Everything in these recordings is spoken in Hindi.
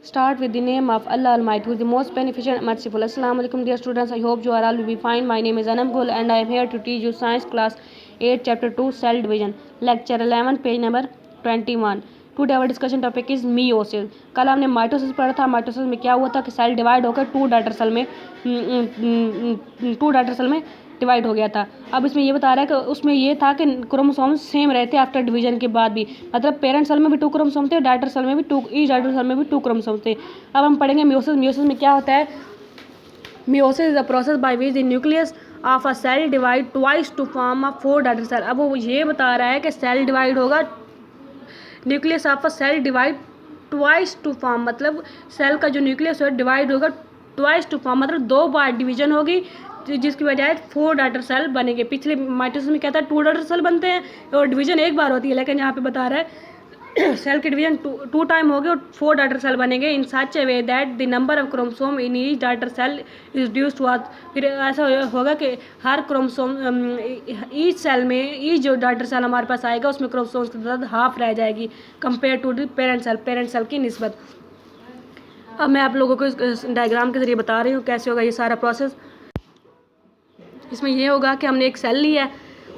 Start with the name of Allah Almighty, who is the most beneficent and merciful. Assalamu alaikum, dear students. I hope you are all will be fine. My name is Anam Gul and I am here to teach you Science Class 8, Chapter 2, Cell Division, Lecture 11, page number 21. Today our discussion topic is meiosis. कल हमने माइटोसिस पढ़ा था. माइटोसिस में क्या हुआ था कि सेल डिवाइड होकर टू डाटर सेल में डिवाइड हो गया था. अब इसमें ये बता रहा है कि उसमें ये था कि क्रोमोसोम्स सेम रहते आफ्टर डिवीजन के बाद भी. मतलब पेरेंट सेल में भी 2 क्रोमोसोम थे, डाटर सेल में भी ईच डाटर सेल में भी 2 क्रोमोसोम थे. अब हम पढ़ेंगे मियोसिस. मियोसिस में क्या होता है? Meiosis is a process by which the nucleus of a cell divide twice to form a 4 daughter cell. अब वो ये बता रहा है कि सेल डिवाइड होगा, nucleus of a cell divide twice to form, मतलब सेल का जो न्यूक्लियस है डिवाइड होगा ट्वाइस टू फॉर्म, मतलब 2 बार डिवीजन होगी जिसकी वजह 4 डाटर सेल बनेंगे. पिछले माइटोसिस में क्या था? 2 डाटर सेल बनते हैं और डिवीजन एक बार होती है, लेकिन यहाँ पे बता रहा है सेल के डिवीजन 2 टाइम हो गए और 4 डाटर सेल बनेंगे in such a way that the number of chromosome in each daughter cell is reduced to. फिर ऐसा होगा कि हर क्रोमोसोम ईच सेल में ईच जो डाटर सेल हमारे पास आएगा उसमें क्रोमोसोम्स की तादाद हाफ रह जाएगी compare to the parent cell की निस्बत. अब मैं आप लोगों को इस डायग्राम के जरिए बता रही हूँ कैसे होगा ये सारा प्रोसेस. इसमें ये होगा कि हमने एक सेल लिया है,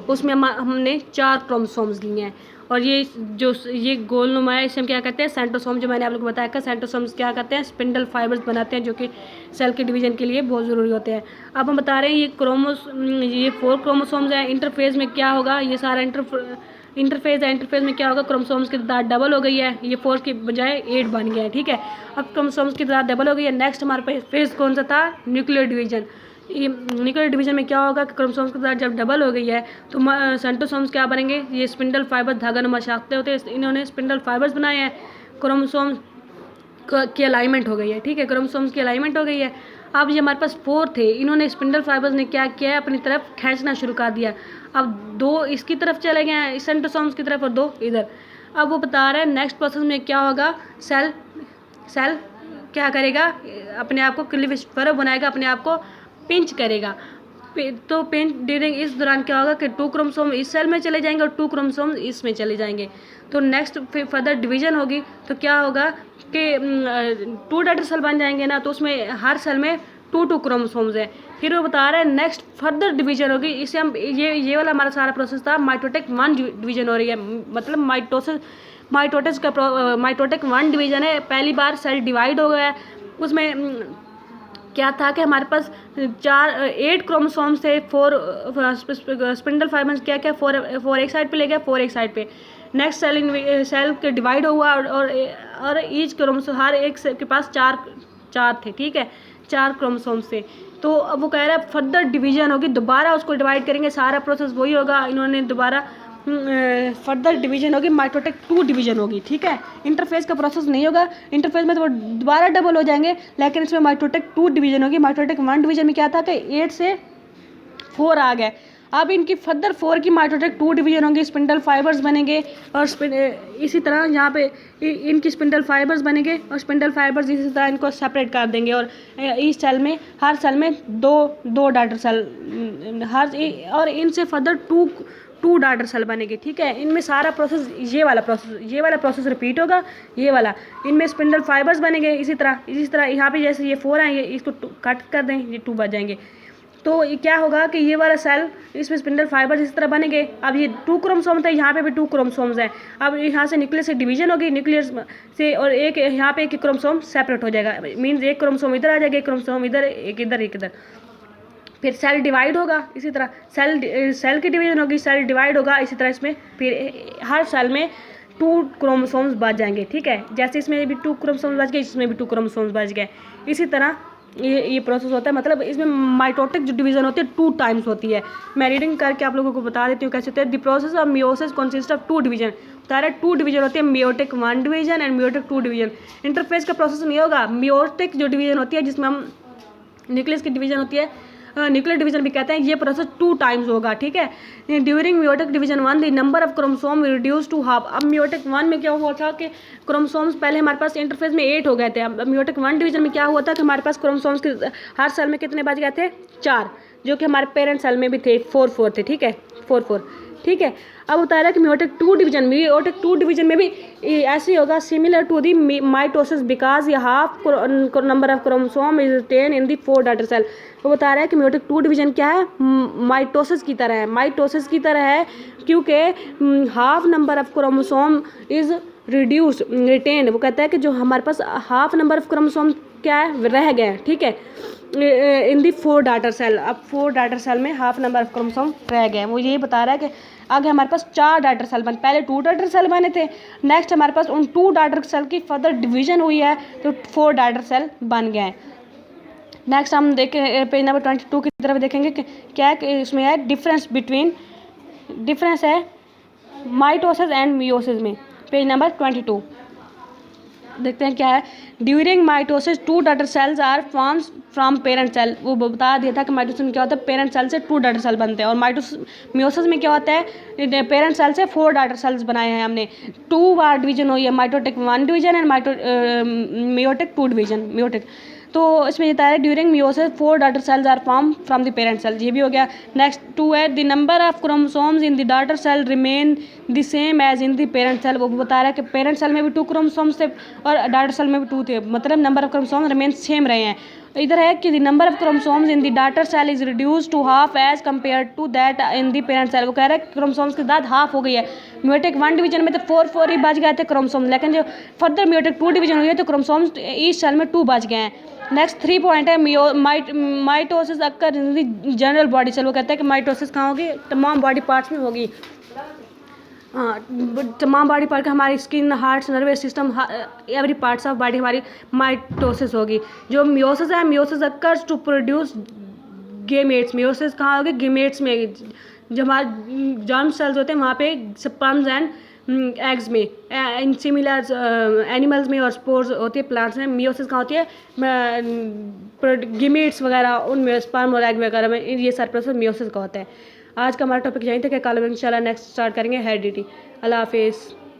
उसमें हमने 4 क्रोमोसोम्स लिए हैं और ये गोलनुमा है, इसे हम क्या कहते हैं? सेंट्रोसोम. जो मैंने आप लोगों को बताया कि सेंट्रोसोम्स क्या करते हैं? स्पिंडल फाइबर्स बनाते हैं जो कि सेल के डिवीजन के लिए बहुत ज़रूरी होते हैं. अब हम बता रहे हैं ये 4 क्रोमोसोम्स हैं. इंटरफेज में क्या होगा? ये सारा इंटरफेज है. इंटरफेज में क्या होगा? क्रोमोसोम्स की तादाद डबल हो गई है, ये 4 की बजाय 8 बन गया है. ठीक है, अब क्रोमोसोम्स की तादाद डबल हो गई है. नेक्स्ट हमारे पास फेज कौन सा था? Nuclear division. ये न्यूक्लियर डिवीजन में क्या होगा कि क्रोमोसोम्स की तादाद जब डबल हो गई है तो सेंट्रोसोम्स क्या बनेंगे? ये स्पिंडल फाइबर धागानुमा शाख्ते होते हैं, इन्होंने स्पिंडल फाइबर्स बनाए हैं. क्रोमोसोम्स की अलाइनमेंट हो गई है. ठीक है, क्रोमोसोम्स की अलाइनमेंट हो गई है. अब ये हमारे पास 4 थे, इन्होंने स्पिंडल फाइबर्स ने क्या किया है? अपनी तरफ खींचना शुरू कर दिया. अब 2 इसकी तरफ चले गए हैं सेंट्रोसोम्स की तरफ और 2 इधर. अब वो बता रहे हैं नेक्स्ट प्रोसेस में क्या होगा? सेल क्या करेगा? अपने आप को क्लीवेज बनाएगा, अपने आप को पिंच करेगा. तो पिंच ड्यूरिंग इस दौरान क्या होगा कि 2 क्रोमोसोम इस सेल में चले जाएंगे और 2 क्रोमोसोम इसमें चले जाएंगे. तो नेक्स्ट फर्दर डिवीजन होगी तो क्या होगा कि 2 डाटर सेल बन जाएंगे ना, तो उसमें हर सेल में 2 क्रोमोसोम्स हैं. फिर वो बता रहे हैं नेक्स्ट फर्दर डिवीजन होगी. इसे हम ये वाला हमारा सारा प्रोसेस था. माइटोटिक 1 डिवीजन हो रही है, मतलब माइटोटिक 1 डिवीजन है. पहली बार सेल डिवाइड हो गया है. उसमें क्या था कि हमारे पास 8 क्रोमोसोम्स थे. 4 स्पिंडल फाइबर्स क्या 4 एक साइड पे ले गया, 4 एक साइड पे. नेक्स्ट सेल के डिवाइड हुआ और ईच क्रोमोसोम हर एक के पास 4 थे. ठीक है, 4 क्रोमोसोम्स थे. तो अब वो कह रहा है फर्दर डिवीजन होगी, दोबारा उसको डिवाइड करेंगे. सारा प्रोसेस वही होगा. इन्होंने दोबारा फर्दर डिवीजन होगी, माइटोटिक 2 डिवीजन होगी. ठीक है, इंटरफेज का प्रोसेस नहीं होगा. इंटरफेज में तो वो दोबारा डबल हो जाएंगे, लेकिन इसमें माइटोटिक 2 डिवीजन होगी. माइटोटिक 1 डिवीजन में क्या था कि 8 से 4 आ गए. अब इनकी फर्दर 4 की माइटोटिक 2 डिवीजन होंगे, स्पिंडल फाइबर्स बनेंगे और इसी तरह यहाँ पे इनकी स्पिंडल फाइबर्स बनेंगे और स्पिंडल फाइबर्स इसी तरह इनको सेपरेट कर देंगे. और इस सेल में हर सेल में 2 डाटर सेल और इनसे फर्दर 2 डाटर सेल बनेंगे. ठीक है, इनमें सारा प्रोसेस ये वाला प्रोसेस रिपीट होगा. ये वाला इनमें स्पिंडल फाइबर्स बनेंगे इसी तरह यहाँ पे जैसे ये 4 हैं, ये इसको कट कर दें, ये 2 बच जाएंगे. तो ये क्या होगा कि ये वाला सेल इसमें स्पिंडल फाइबर्स इस तरह बनेंगे. अब ये 2 क्रोमोसोम थे, यहाँ पे भी 2 क्रोमोसोम्स हैं. अब यहाँ से न्यूक्लियस से डिवीजन होगी, न्यूक्लियस से और एक यहाँ पे एक क्रोमोसोम सेपरेट हो जाएगा. मीन्स एक क्रोमोसोम इधर आ जाएगा, एक क्रोमोसोम इधर, एक इधर. फिर सेल डिवाइड होगा. इसी तरह सेल की डिवीजन होगी, सेल डिवाइड होगा. इसी तरह इसमें फिर हर सेल में 2 क्रोमोसोम्स बच जाएंगे. ठीक है, जैसे इसमें भी 2 क्रोमोसोम्स बच गए, इसमें भी 2 क्रोमोसोम्स बच गए. इसी तरह ये प्रोसेस होता है. मतलब इसमें माइटोटिक जो डिवीजन होती है 2 टाइम्स होती है. मैं रीडिंग करके आप लोगों को बता देती हूँ कैसे होता है. The process of meiosis consist of 2 division. सारे 2 डिवीजन होती है, meiotic 1 division and meiotic 2 division. Interface का प्रोसेस नहीं होगा. मियोटिक जो डिवीजन होती है जिसमें हम न्यूक्लियस की डिवीजन होती है, न्यूक्लियर डिवीजन भी कहते हैं, ये प्रोसेस 2 टाइम्स होगा. ठीक है, during meiotic division 1 the number of chromosome reduce to half. अब मियोटिक 1 में क्या हुआ था कि क्रोमोसोम्स पहले हमारे पास इंटरफेस में 8 हो गए थे. अब मियोटिक 1 डिवीजन में क्या हुआ था कि हमारे पास क्रोमोसोम्स के हर सेल में कितने बच गए थे? 4, जो कि हमारे पेरेंट सेल में भी थे 4 थे. ठीक है, 4. ठीक है। अब बता रहा है कि मियोटिक टू डिवीजन में भी ऐसे ही होगा, similar to the mitosis because ये half number of chromosome is retain in the 4 daughter cell. वो बता रहा है कि मियोटिक टू डिवीजन क्या है, माइटोसिस की तरह है क्योंकि half number of chromosome is reduce retain. वो कहता है कि जो हमारे पास हाफ नंबर ऑफ क्रोमोसोम क्या है, रह गए हैं, ठीक है, इन दी 4 डॉटर सेल। अब 4 डॉटर सेल में हाफ नंबर ऑफ क्रोमोसोम रह गए हैं। वो यही बता रहा है कि आगे हमारे पास 4 डॉटर सेल बने, पहले 2 डॉटर सेल बने थे, नेक्स्ट हमारे पास उन 2 डॉटर सेल की फर्दर डिवीजन हुई है तो 4 डॉटर सेल बन गए हैं। नेक्स्ट हम देखें पेज नंबर 22 की तरफ देखेंगे कि क्या है, इसमें है डिफरेंस है माइटोसिस एंड मियोसिस में। पेज नंबर 22 देखते हैं क्या है। During mitosis 2 daughter cells are forms from parent cell. वो बता दिया था कि माइटोसिस में क्या होता है, पेरेंट सेल से 2 डॉटर सेल बनते हैं, और मियोसिस में क्या होता है, पेरेंट सेल से 4 डॉटर सेल्स बनाए हैं हमने। 2 बार डिवीजन हुई है, mitotic 1 division and meiotic 2 division. तो इसमें ये है during meiosis 4 daughter cells are form from the parent cell, ये भी हो गया। नेक्स्ट 2 है the number of chromosomes in the daughter cell remain the same as in the parent cell. वो बता रहा है कि पेरेंट सेल में भी 2 क्रोमोसोम्स थे और डॉटर सेल में भी 2 थे, मतलब number of chromosomes remain same रहे हैं। इधर है कि the number of chromosomes in the daughter cell is reduce to half as compare to that in the parent cell. वो कह रहा है क्रोमोसोम्स की तादाद हाफ हो गई है। मियोटिक 1 डिवीजन में तो 4 ही बच गए थे क्रोमोसोम, लेकिन जो फर्दर मियोटिक 2 डिवीजन हुई है तो क्रोमोसोम्स ईच सेल में 2 बच गए हैं। नेक्स्ट 3 पॉइंट है mitosis occur in the general body cell. वो कहता है कि माइटोसिस कहाँ होगी, तमाम बॉडी पार्ट्स में होगी। हाँ, तमाम बॉडी पार्ट का, हमारी skin, heart, nervous system, every parts of body हमारी माइटोसिस होगी। जो मियोसिस है, meiosis occurs to produce gametes. Meiosis कहाँ होगी, गेमेट्स में। जो हमारे जर्म सेल्स होते हैं वहाँ पे स्पर्म्स एंड एग्स में, इन सिमिलर एनिमल्स में और स्पोर्स होती है प्लांट्स में। मियोसिस कहाँ होती है, गेमेट्स वगैरह उनमें, स्पर्म और एग वगैरह में, ये सारे प्रोसेस मियोसिस का होता है। आज का हमारा टॉपिक यहीं तक है, कल इंशाल्लाह नेक्स्ट स्टार्ट करेंगे हेरिडिटी। अल्लाह हाफिज़।